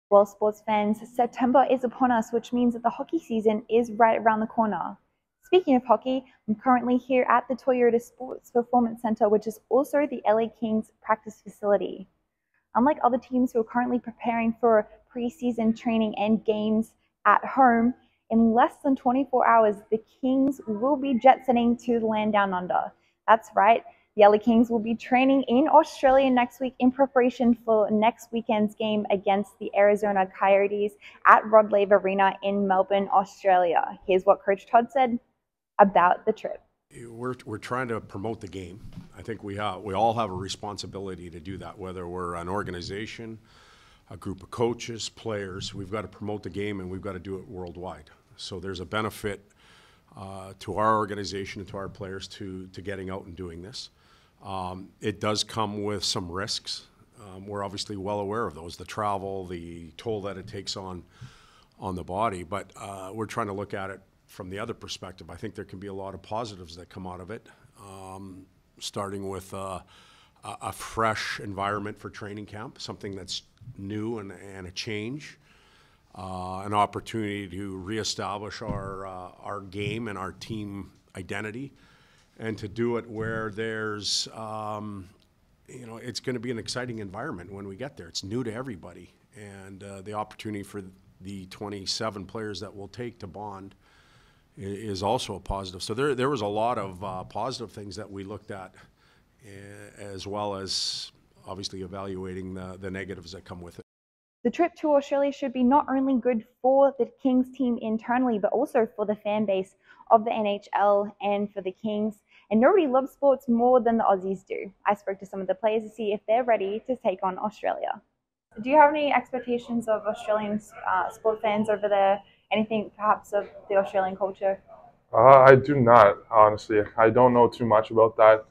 Well, sports fans, September is upon us, which means that the hockey season is right around the corner. Speaking of hockey, I'm currently here at the Toyota Sports Performance Center, which is also the LA Kings practice facility. Unlike other teams who are currently preparing for preseason training and games at home, in less than 24 hours, the Kings will be jet setting to the land down under. That's right. The LA Kings will be training in Australia next week in preparation for next weekend's game against the Arizona Coyotes at Rod Laver Arena in Melbourne, Australia. Here's what Coach Todd said about the trip. We're trying to promote the game. I think we all have a responsibility to do that, whether we're an organization, a group of coaches, players. We've got to promote the game, and we've got to do it worldwide. So there's a benefit to our organization and to our players to getting out and doing this. It does come with some risks. We're obviously well aware of those, the travel, the toll that it takes on the body, but we're trying to look at it from the other perspective. I think there can be a lot of positives that come out of it, starting with a fresh environment for training camp, something that's new and a change, an opportunity to reestablish our game and our team identity, and to do it where there's, it's going to be an exciting environment when we get there. It's new to everybody, and the opportunity for the 27 players that we'll take to bond is also a positive. So there was a lot of positive things that we looked at, as well as obviously evaluating the negatives that come with it. The trip to Australia should be not only good for the Kings team internally, but also for the fan base of the NHL and for the Kings. And nobody loves sports more than the Aussies do. I spoke to some of the players to see if they're ready to take on Australia. Do you have any expectations of Australian sport fans over there? Anything perhaps of the Australian culture? I do not, honestly. I don't know too much about that.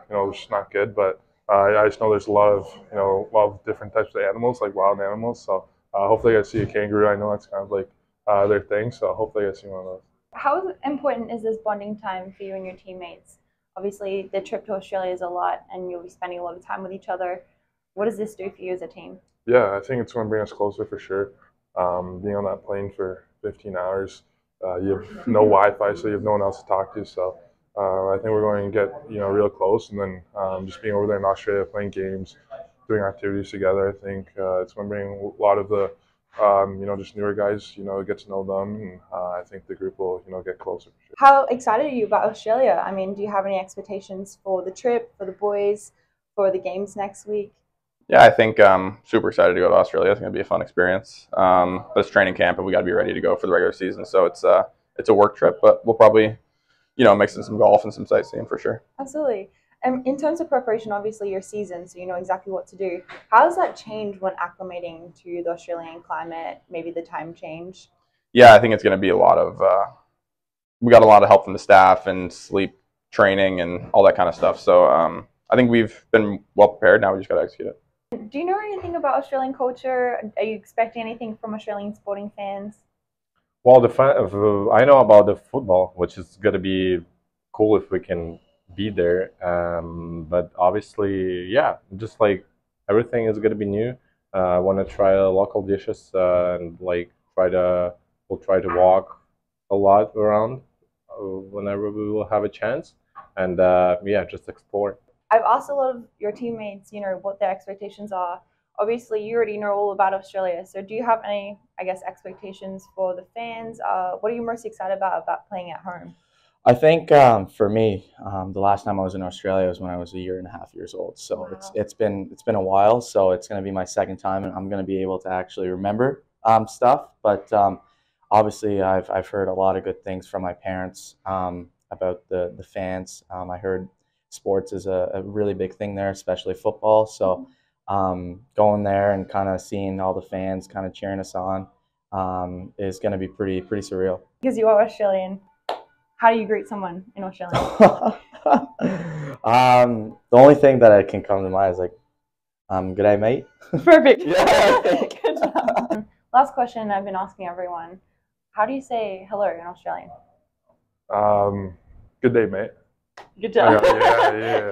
It's just not good, but I just know there's a lot of different types of animals, like wild animals. So hopefully I see a kangaroo. I know that's kind of like their thing, so hopefully I see one of those. How important is this bonding time for you and your teammates? Obviously, the trip to Australia is a lot, and you'll be spending a lot of time with each other. What does this do for you as a team? Yeah, I think it's going to bring us closer for sure. Being on that plane for 15 hours, you have no Wi-Fi, so you have no one else to talk to. So I think we're going to get real close, and then just being over there in Australia, playing games, doing activities together. I think it's going to bring a lot of the just newer guys, get to know them, and I think the group will get closer for sure. How excited are you about Australia? I mean, do you have any expectations for the trip, for the boys, for the games next week? Yeah, I think I'm super excited to go to Australia. It's going to be a fun experience. But it's training camp, and we got to be ready to go for the regular season. So it's a work trip, but we'll probably, mix in some golf and some sightseeing for sure. Absolutely. And in terms of preparation, obviously your season, so you know exactly what to do. How does that change when acclimating to the Australian climate? Maybe the time change. Yeah, I think it's going to be a lot of. We got a lot of help from the staff and sleep training and all that kind of stuff. So I think we've been well prepared. Now we just got to execute it. Do you know anything about Australian culture? Are you expecting anything from Australian sporting fans? Well, I know about the football, which is going to be cool if we can be there. But obviously, yeah, just like everything is going to be new. I want to try local dishes and we'll try to walk a lot around whenever we will have a chance, and just explore. I've asked a lot of your teammates, what their expectations are. Obviously, you already know all about Australia. So do you have any, expectations for the fans? What are you most excited about playing at home? I think for me, the last time I was in Australia was when I was 1.5 years old. So Wow. it's been a while. So it's going to be my second time, and I'm going to be able to actually remember stuff. But obviously, I've heard a lot of good things from my parents about the fans. I heard sports is a really big thing there, especially football. So going there and kind of seeing all the fans kind of cheering us on is going to be pretty surreal. Because you are Australian, how do you greet someone in Australia? The only thing that can come to mind is like, "G'day, mate." Perfect. Yeah. Good job. Last question I've been asking everyone: how do you say hello in Australian? Good day, mate. Good job. Yeah.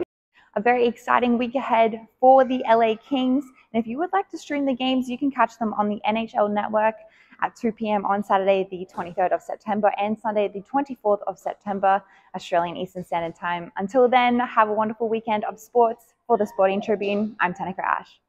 a very exciting week ahead for the LA Kings. And if you would like to stream the games, you can catch them on the NHL Network at 2 p.m. on Saturday, the 23rd of September, and Sunday, the 24th of September, Australian Eastern Standard Time. Until then, have a wonderful weekend of sports. For the Sporting Tribune, I'm Tanika Ash.